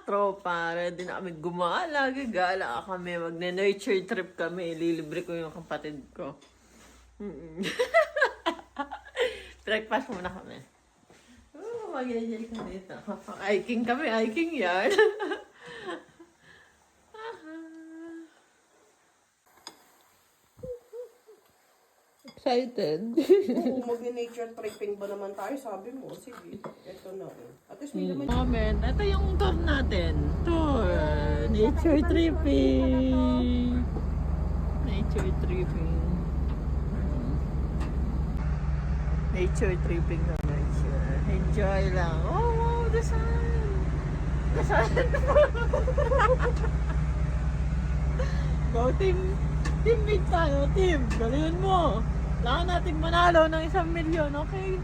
tropa, ready na kami gumala, gagala kami, magne-nurture trip kami, ililibre ko yung kapatid ko. Breakfast muna kami. Mag-enjoy kami dito. Hiking kami, hiking yan. Excited. Oo, mag-nature tripping ba naman tayo? Sabi mo, sige, ito na. At least may naman Moment. Ito yung tour natin. Tour. Nature tripping. Nature tripping. Nature tripping na nature. Enjoy lang. Oh, wow, the sun. The sun. Go team. Team meet tayo, team. Galingan mo. Kailangan nating manalo ng 1 milyon, okay?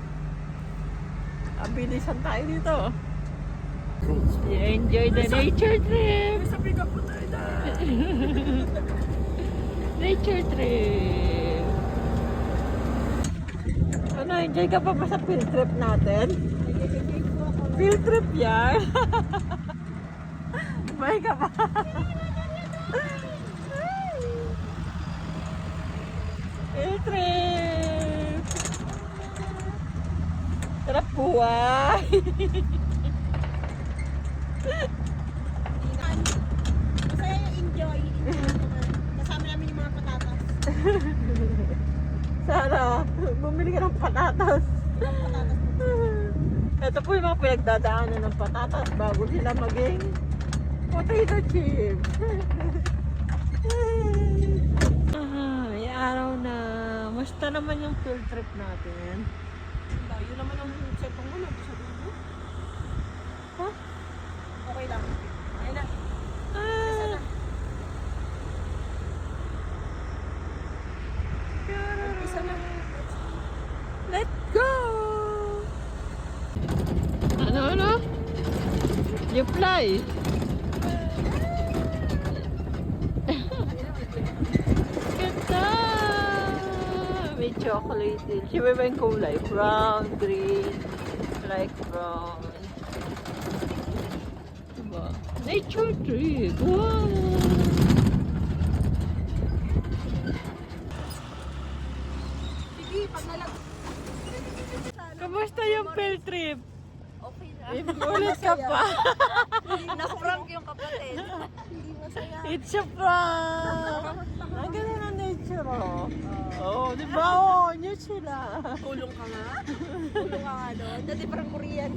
Abilisan tayo dito. Enjoy the nature trip. sabi ka po tayo na. Nature trip. Ano, enjoy ka pa ba sa field trip natin? Field trip yan. Bye ka pa. Field trip. Sarap buhay. Masaya yung enjoy. Kasama namin yung mga patatas. Sarah, bumili ka ng patatas. Yung patatas po. Ito po yung mga pinagdadaanan ng patatas bago sila maging potato chips. May araw na. Musta naman yung field trip natin? Yun naman ang setong mo na. Sa dulo. Huh? Okay lang. Ayun na. Ah, Isa na. let's go! Ano? You fly? Ganda! May chocolate din. Siya ba yung kulay? Brown, green, like brown. Diba? Nature trip! Wow! Sige, pag nalag... Kamusta yung field trip? Okay na. Ulit ka pa. Na-prank yung kapatid. Hindi masaya. It's a prank! Ang ganda ng nature, oh. Oh, di ba? Oh, new sila. Tulong ka nga. Tulong ka nga doon. Dati parang Korean.